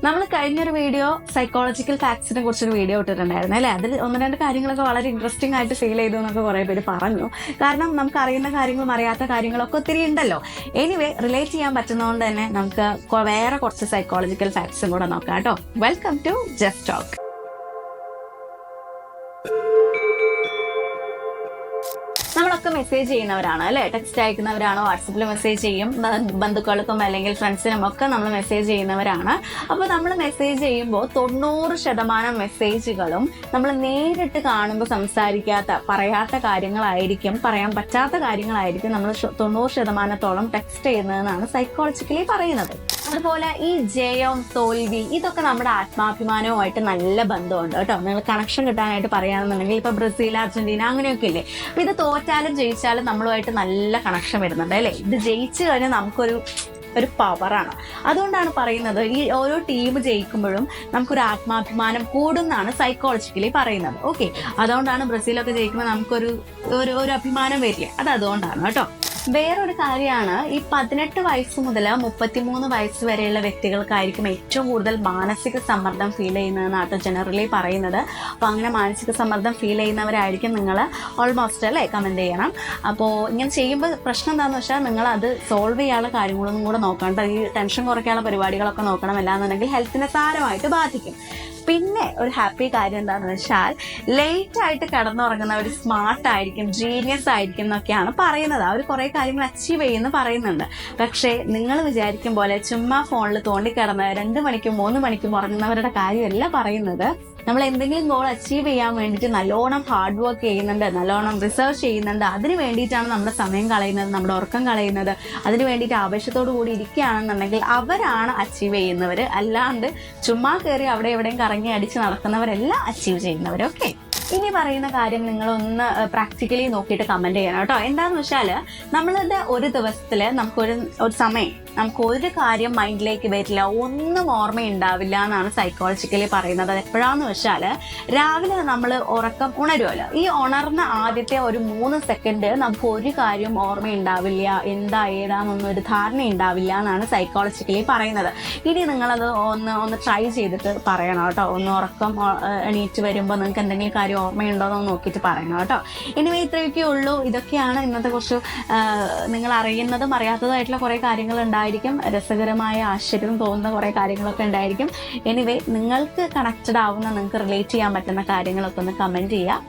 നമ്മൾ കഴിഞ്ഞൊരു video psychological ഫാക്ട്സിനെ കുറിച്ചൊരു വീഡിയോ ഇട്ടിട്ടുണ്ടായിരുന്നു അല്ലേ. അതിൽ ഒന്ന് രണ്ട് കാര്യങ്ങളൊക്കെ വളരെ ഇൻട്രസ്റ്റിംഗ് ആയിട്ട് ഫീൽ ചെയ്തു എന്നൊക്കെ കുറേ പേര് പറഞ്ഞു. കാരണം നമുക്ക് അറിയുന്ന കാര്യങ്ങളും അറിയാത്ത കാര്യങ്ങളൊക്കെ ഒത്തിരി ഉണ്ടല്ലോ. എനിവേ റിലേറ്റ് ചെയ്യാൻ പറ്റുന്നതുകൊണ്ട് തന്നെ നമുക്ക് വേറെ കുറച്ച് സൈക്കോളജിക്കൽ ഫാക്ട്സും കൂടെ നോക്കാം കേട്ടോ. Welcome to just talk. നമ്മളൊക്കെ മെസ്സേജ് ചെയ്യുന്നവരാണ് അല്ലേ, ടെക്സ്റ്റ് അയക്കുന്നവരാണ്, വാട്സപ്പിൽ മെസ്സേജ് ചെയ്യും, ബന്ധുക്കൾക്കും അല്ലെങ്കിൽ ഫ്രണ്ട്സിനും ഒക്കെ നമ്മൾ മെസ്സേജ് ചെയ്യുന്നവരാണ്. അപ്പോൾ നമ്മൾ മെസ്സേജ് ചെയ്യുമ്പോൾ 90% മെസ്സേജുകളും നമ്മൾ നേരിട്ട് കാണുമ്പോൾ സംസാരിക്കാത്ത പറയാത്ത കാര്യങ്ങളായിരിക്കും, പറയാൻ പറ്റാത്ത കാര്യങ്ങളായിരിക്കും നമ്മൾ 90% ടെക്സ്റ്റ് ചെയ്യുന്നതെന്നാണ് സൈക്കോളജിക്കലി പറയുന്നത്. അതുപോലെ ഈ ജയം തോൽവി ഇതൊക്കെ നമ്മുടെ ആത്മാഭിമാനവുമായിട്ട് നല്ല ബന്ധമുണ്ട് കേട്ടോ. നിങ്ങൾ കണക്ഷൻ കിട്ടാനായിട്ട് പറയുകയാണെന്നുണ്ടെങ്കിൽ ഇപ്പൊ ബ്രസീൽ, അർജന്റീന അങ്ങനെയൊക്കെ ഇല്ലേ, അപ്പൊ ഇത് തോറ്റാലും ജയിച്ചാലും നമ്മളുമായിട്ട് നല്ല കണക്ഷൻ വരുന്നുണ്ട് അല്ലേ. ഇത് ജയിച്ചു കഴിഞ്ഞാൽ നമുക്കൊരു പവറാണ്. അതുകൊണ്ടാണ് പറയുന്നത് ഈ ഓരോ ടീം ജയിക്കുമ്പോഴും നമുക്കൊരു ആത്മാഭിമാനം കൂടുന്നാണ് സൈക്കോളജിക്കലി പറയുന്നത്. ഓക്കെ, അതുകൊണ്ടാണ് ബ്രസീലൊക്കെ ജയിക്കുമ്പോൾ നമുക്കൊരു ഒരു അഭിമാനം വരില്ലേ, അത് അതുകൊണ്ടാണ് കേട്ടോ. വേറൊരു കാര്യമാണ്, ഈ 18 വയസ്സ് മുതൽ 33 വയസ്സ് വരെയുള്ള വ്യക്തികൾക്കായിരിക്കും ഏറ്റവും കൂടുതൽ മാനസിക സമ്മർദ്ദം ഫീൽ ചെയ്യുന്നതെന്നാണ് ജനറലി പറയുന്നത്. അപ്പോൾ അങ്ങനെ മാനസിക സമ്മർദ്ദം ഫീൽ ചെയ്യുന്നവരായിരിക്കും നിങ്ങൾ ഓൾമോസ്റ്റ് അല്ലേ കമൻറ്റ് ചെയ്യണം. അപ്പോൾ ഇങ്ങനെ ചെയ്യുമ്പോൾ പ്രശ്നം എന്താണെന്ന് വെച്ചാൽ നിങ്ങൾ അത് സോൾവ് ചെയ്യാനുള്ള കാര്യങ്ങളൊന്നും കൂടെ നോക്കണം. ഈ ടെൻഷൻ കുറയ്ക്കാനുള്ള പരിപാടികളൊക്കെ നോക്കണം, അല്ലാന്നുണ്ടെങ്കിൽ ഹെൽത്തിനെ സാരമായിട്ട് ബാധിക്കും. പിന്നെ ഒരു ഹാപ്പി കാര്യം എന്താണെന്ന് വെച്ചാൽ ലേറ്റ് ആയിട്ട് കിടന്നുറങ്ങുന്നവർ സ്മാർട്ടായിരിക്കും, ജീനിയസ് ആയിരിക്കും എന്നൊക്കെയാണ് പറയുന്നത്. അവർ കുറേ കാര്യങ്ങൾ അച്ചീവ് ചെയ്യുമെന്ന് പറയുന്നുണ്ട്. പക്ഷേ നിങ്ങൾ വിചാരിക്കും പോലെ ചുമ്മാ ഫോണിൽ തോണ്ടിക്കിടന്ന് 2 മണിക്കും 3 മണിക്കും ഉറങ്ങുന്നവരുടെ കാര്യമല്ല പറയുന്നത്. നമ്മൾ എന്തെങ്കിലും ഗോൾ അച്ചീവ് ചെയ്യാൻ വേണ്ടിയിട്ട് നല്ലോണം ഹാർഡ് വർക്ക് ചെയ്യുന്നുണ്ട്, നല്ലോണം റിസർച്ച് ചെയ്യുന്നുണ്ട്, അതിന് വേണ്ടിയിട്ടാണ് നമ്മുടെ സമയം കളയുന്നത്, നമ്മുടെ ഉറക്കം കളയുന്നത്, അതിന് വേണ്ടിയിട്ട് ആവേശത്തോടു കൂടി ഇരിക്കുകയാണെന്നുണ്ടെങ്കിൽ അവരാണ് അച്ചീവ് ചെയ്യുന്നവർ. അല്ലാണ്ട് ചുമ്മാ കയറി അവിടെ എവിടെയും കറങ്ങി അടിച്ച് നടക്കുന്നവരല്ല അച്ചീവ് ചെയ്യുന്നവർ. ഓക്കെ, ഇനി പറയുന്ന കാര്യം നിങ്ങളൊന്ന് പ്രാക്ടിക്കലി നോക്കിയിട്ട് കമൻറ്റ് ചെയ്യണം കേട്ടോ. എന്താണെന്ന് വെച്ചാൽ നമ്മളുടെ ഒരു ദിവസത്തിൽ നമുക്കൊരു സമയം നമുക്ക് ഒരു കാര്യം മൈൻഡിലേക്ക് വരില്ല, ഒന്നും ഓർമ്മയുണ്ടാവില്ല എന്നാണ് സൈക്കോളജിക്കലി പറയുന്നത്. അത് എപ്പോഴാന്ന് വെച്ചാൽ രാവിലെ നമ്മൾ ഉറക്കം ഉണരുമല്ലോ, ഈ ഉണർന്ന ആദ്യത്തെ ഒരു 3 സെക്കൻഡ് നമുക്ക് ഒരു കാര്യം ഓർമ്മയുണ്ടാവില്ല, എന്താ ഏതാണെന്നൊന്നും ഒരു ധാരണ ഉണ്ടാവില്ല എന്നാണ് സൈക്കോളജിക്കലി പറയുന്നത്. ഇനി നിങ്ങളത് ഒന്ന് ട്രൈ ചെയ്തിട്ട് പറയണം കേട്ടോ. ഒന്ന് ഉറക്കം എണീറ്റ് വരുമ്പോൾ നിങ്ങൾക്ക് എന്തെങ്കിലും കാര്യം ഓർമ്മയുണ്ടോ എന്ന് നോക്കിയിട്ട് പറയണം കേട്ടോ. ഇനിവേ ഇത്രയൊക്കെ ഉള്ളൂ. ഇതൊക്കെയാണ് ഇന്നത്തെ കുറച്ച് നിങ്ങൾ അറിയുന്നതും അറിയാത്തതായിട്ടുള്ള കുറേ കാര്യങ്ങൾ ഉണ്ടായിരിക്കും. രസകരമായ ആശ്ചര്യം തോന്നുന്ന കുറേ കാര്യങ്ങളൊക്കെ ഉണ്ടായിരിക്കും. എനിവേ നിങ്ങൾക്ക് കണക്റ്റഡ് ആവുന്ന, നിങ്ങൾക്ക് റിലേറ്റ് ചെയ്യാൻ പറ്റുന്ന കാര്യങ്ങളൊക്കെ ഒന്ന് കമൻറ്റ് ചെയ്യുക.